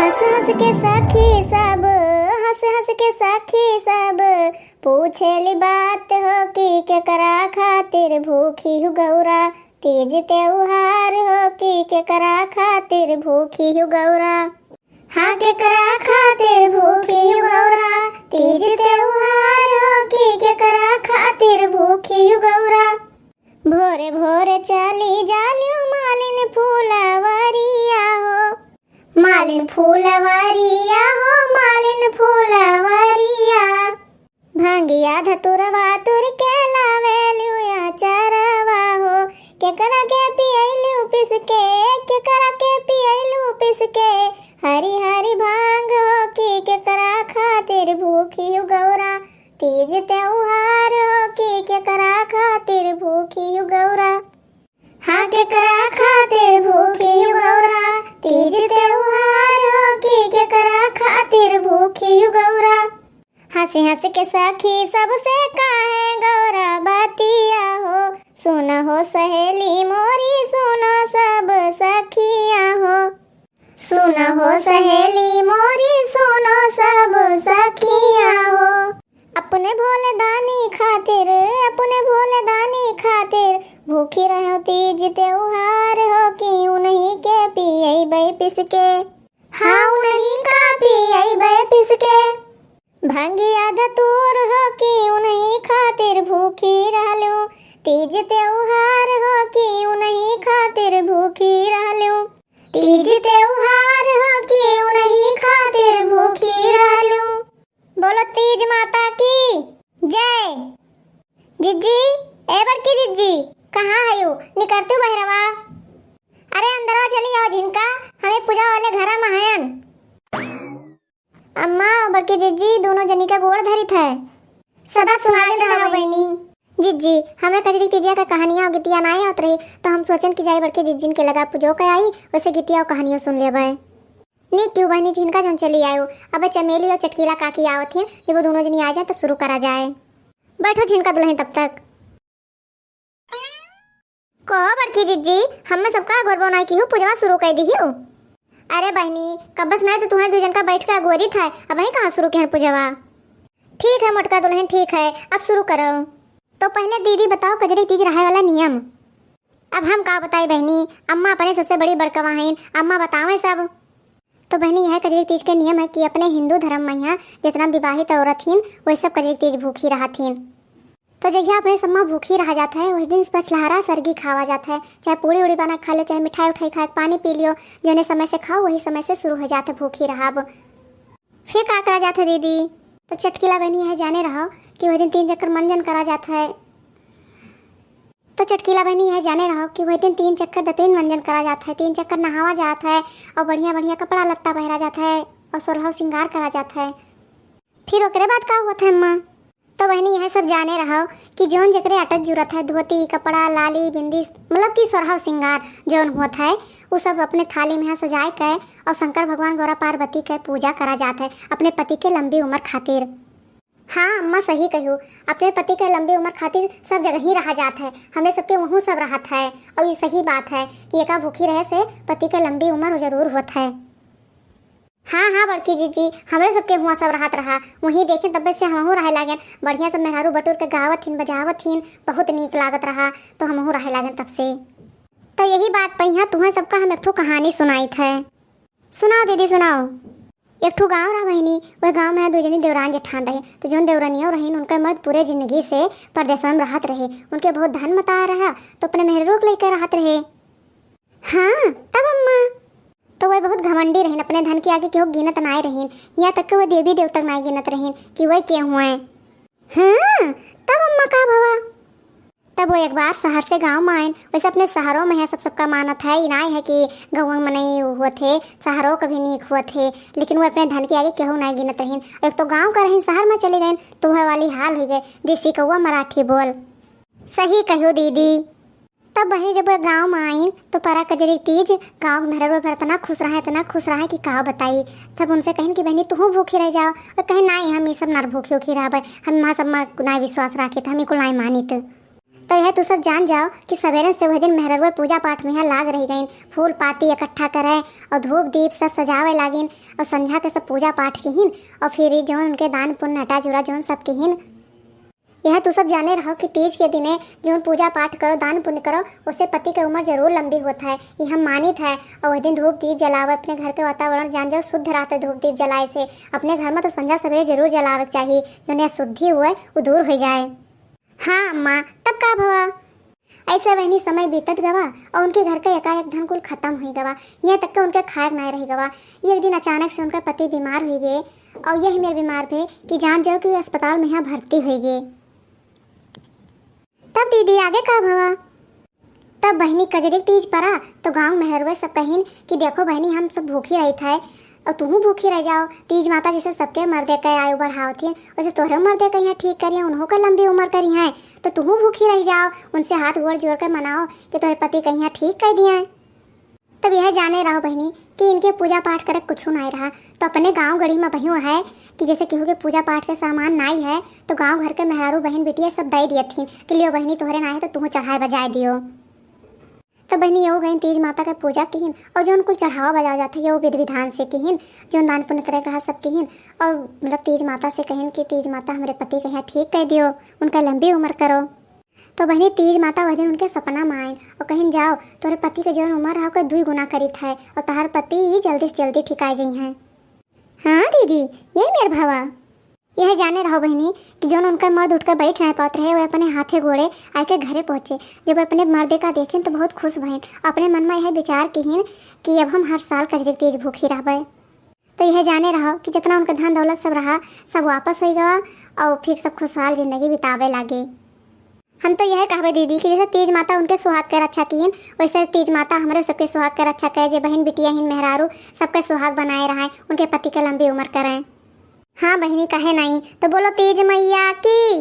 हंस हंस के सखी सब, हंस हंस के सखी सब, पूछेली बात हो कि केकरा खातिर भूखी हु गौरा। तीज त्योहार हो कि केकरा खातिर भूखी हु गौरा। हाँ केकरा खातिर भूखी हु गौरा। तीज त्योहार हो कि केकरा खातिर भूखी हु गौरा। भोरे भोरे चली जालियो मालिन फूलवरिया हो, मालिन फूलवरिया हो, मालिन फूलवरिया। भांगिया धतुरवा तुर के लावेलु या चरवा हो, केकरा के पियलु पिस के, केकरा के पियलु पिस के। हरी हरी भांग हो कि केकरा खातिर भूखी हु गौरा। तीज त्योहार हो कि केकरा खातिर भूखी हु गौरा। हाँ केकरा खातिर भूखी हु गौरा। तीज त्योहार हो कि केकरा खातिर भूखी हु गौरा। हंस हंस के सखी सबसे काहे गौरा बतिया हो, सुन हो सहेली मोरी सुनो सब सखिया हो। सुन हो सहेली मोरी सुनो सब सखिया हो। अपने भोले दानी खातिर, अपने भोले दानी खातिर भूखी रहो तीज त्योहार हो कि उन्हीं के पियबै पिस के। हाँ उन्हीं का पियबै पिस के। भांगिया धतूर हो कि उन्हीं खातिर भूखी रहलू। तीज त्योहार हो कि उन्हीं खातिर भूखी रहलू। तीज त्योहार हो कि उन्हीं खातिर भूखी रहलू। बोलो तीज माता की जय। जिज्जी ए बड़की जिज्जी कहाँ है यू? निकलतू बहरवा। अरे अंदर चली आओ झिनका, हमें पूजा वाले घर में हयन। अम्मा बड़की जिज्जी दोनों जनी का गोड़ धरित है। सदा सुहागिन रहो बहनी। जिज्जी हमें कजरी तीजिया का कहानियां और गीतियां ना होत रही तो हम सोचन कि जाई बड़के जिज्जिन के लगा पूजो के आई वैसे गीतियां और कहानियों सुन लेबै। नी क्यों बहनी जिनका जोन चली आयो। अब चमेली और चटकीला काकी आवत हैं, जब वो दोनों जनी आ जाए तब शुरू करा जाए। बैठो झिनका दुल्हन तब तक। कहो बड़की जिज्जी हम सबका गोरबो ना की हूँ पूजवा शुरू कर दी हूँ। अरे बहनी कबस नहीं तो तुम्हें दो जन का बैठ कर गोरी था, अब वही कहाँ शुरू किया पूजवा। ठीक है मोटका दुल्हन ठीक है, अब शुरू करो। तो पहले दीदी बताओ कजरी तीज रहे वाला नियम। अब हम का बताए बहनी, अम्मा अपने सबसे बड़ी बड़कवा हैं, अम्मा बताओ सब। तो बहनी यह कजरी तीज के नियम है कि अपने हिंदू धर्म में यहाँ जितना विवाहित औरत थीन वही सब कजरी तीज भूखी रहा थीन। तो जहिया अपने सम्मा भूखी रहा जाता है वही दिन पछलहरा सरगी खावा जाता है। चाहे पूड़ी उड़ी बना खा लो, चाहे मिठाई उठाई खा, पानी पी लियो, जो समय से खाओ वही समय से शुरू हो जाता भूखी रहा। फिर का करा जाता दीदी? तो चटकीला बहनी है जाने रहो कि वही दिन 3 चक्कर मंजन करा जाता है। तो चटकीला बहनी है जाने रहो कि वही दिन 3 चक्कर दतुईन मंजन करा जाता है, 3 चक्कर नहावा जाता है और बढ़िया बढ़िया कपड़ा लत्ता पहरा जाता है और सोलह श्रृंगार करा जाता है। फिर ओकरे बाद का हुआ था अम्मा? तो बहनी यह सब जाने रहो कि जौन जकरे अटक जरूरत है धोती कपड़ा लाली बिंदी मतलब कि सोलह श्रृंगार जौन होता है वो सब अपने थाली में सजाए के और शंकर भगवान गौरा पार्वती के पूजा करा जाता है अपने पति के लंबी उम्र खातिर। हाँ अम्मा सही कहूँ, अपने पति के लंबी उम्र खातिर सब जगह ही रहा जाता है, हमने सबके वहाँ सब रहत है। और ये सही बात है कि एका भूखी रहे से पति के लंबी उम्र जरूर होता है। हाँ हाँ बड़की जीजी हमरे सबके हुआ सब राहत रहा, वहीं देखे तब से हमहू रहे लागन बढ़िया सब मेहरारू बटूर के गावत थीन बजावत थीन, बहुत नीक लागत रहा तो हमहू रहे लागन तब से। तो यही बात पहिया तुम्हें सबका हम एक ठो कहानी सुनाई थे। सुनाओ दीदी सुनाओ। एक ठो गाँव रहा बहनी, वह गाँव में 2 जनी देवरान जेठान रहे। तो जो देवरानिया रही उनका मर्द पूरे जिंदगी से परदेश में रहत रहे, उनके बहुत धन मता रहा तो अपने मेहरों को लेकर रहत रहे। हाँ तब अम्मा तो वह बहुत घमंडी रहीन, अपने धन के आगे केहू गिनत नाय रहीन, यहाँ तक कि वह देवी देवता नाय गिनत रहीन कि वह के हुए। हाँ तब अम्मा का भवा? तब वो एक बार शहर से गांव में आए। वैसे अपने शहरों में है सबका मानत है इनाय है कि गाँव में नहीं हुए थे, शहरों कभी नहीं हुए थे, लेकिन वो अपने धन के आगे केहू नहीं गिनत रहीन। एक तो गाँव का रहीन शहर में चले गए तो वह वाली हाल हो गए। देसी कौआ मराठी बोल। सही कहो दीदी। तब वही जब गांव में आई तो परा कजरी तीज गांव में भर इतना खुश रहा कि का बताई। सब उनसे कहें कि बहनी तू भूखी रह जाओ, और कहें नहीं हम ये सब ना भूखी उखी रह, हम वहाँ सब ना विश्वास रखे तो हम को नहीं मानी। तो तो यह तू सब जान जाओ कि सवेरे से वह दिन मेहररुआ पूजा पाठ में यहाँ लाग रही गईन, फूल पाती इकट्ठा करे और धूप दीप सब सजावे लागिन और संझा के सब पूजा पाठ के हिन और फिर जो उनके दान पुण्य हटा जुड़ा जो सब के हिन। यह तू सब जाने रहो कि तीज के दिने जो पूजा पाठ करो दान पुण्य करो उससे पति की उम्र जरूर लंबी होता है, ये हम मानित है। और वह दिन धूप दीप जलावे, अपने घर के वातावरण जान जाओ शुद्ध रहते धूप दीप जलाए से। अपने घर में तो संझा सवेरे जरूर जलावे चाहिए, जो नया शुद्धि हुए वो दूर हो जाए। हाँ अम्मा, तब का भवा ऐसे वहनी समय बीतत गवा और उनके घर का एकाएक धन कुल खत्म हो गवा, यहाँ तक के उनके खाए नहीं रही गवा। एक दिन अचानक से उनका पति बीमार हो गए और यही मेरे बीमार थे कि जान जाओ कि अस्पताल में यहाँ भर्ती हो गए। तब दीदी आगे का भवा। तब बहनी कजरी तीज पड़ा तो गांव मेहरवे सब कहिन कि देखो बहनी हम सब भूखी रही थे और तुम भूखी रह जाओ। तीज माता जैसे सबके मर्दे के आयु बढ़ाओ थी वैसे तोहरे मर्दे के यहाँ ठीक करिए, उन्हों का लंबी उम्र करी है तो तुम भूखी रह जाओ। उनसे हाथ गोड़ जोड़ कर मनाओ कि तुम्हारे पति के यहाँ ठीक कर दिया। तब यह जाने रहो बहनी कि इनके पूजा पाठ करे कुछ नहीं रहा तो अपने गांव गढ़ी में बहियों है कि जैसे केहू के पूजा पाठ के सामान नहीं है तो गांव घर के मेहरारू बहन बिटिया सब दे दिए थी कि लियो बहनी तोहरे ना है तो तुम चढ़ाए बजाए दियो। तो बहनी यो गई तीज माता के पूजा किहिन और जो उनको चढ़ावा बजा जाते है वो विधि विधान से किहिन, जो दान पुण्य करे कहा सब किहिन और मतलब तीज माता से कहिन कि तीज माता हमारे पति के यहाँ ठीक कर दियो, उनका लंबी उम्र करो। तो बहनी तीज माता वह दिन उनके सपना में आए और कहीं जाओ तोरे पति के जो उम्र रहा ओकर 2 गुना करीत है और तहार पति जल्दी से जल्दी ठिकाए जाइ हैं। हाँ दीदी यही मेरे भावा। यह जाने रहो बहनी कि जो उनका मर्द उठकर बैठ नहीं पाते रहे वह अपने हाथे घोड़े आके घरे पहुँचे। जब अपने मर्दे का देखें तो बहुत खुश भइन, अपने मन में यह विचार किहिन कि अब हम हर साल कजरी तीज भूखी रहबे। तो यह जाने रहो कि जितना उनका धन दौलत सब रहा सब वापस हो गया और फिर सब खुशहाल जिंदगी बितावे लागे। हम तो यह कहबे दीदी कि जैसे तीज माता उनके सुहाग कर अच्छा किन वैसे तीज माता हमारे सबके सुहाग कर अच्छा करे, जे बहन बिटिया हिन मेहरारू सबके सुहाग बनाए रहे, उनके पति के लंबी उम्र करें। हाँ बहनी कहे नहीं तो बोलो तीज मैया की।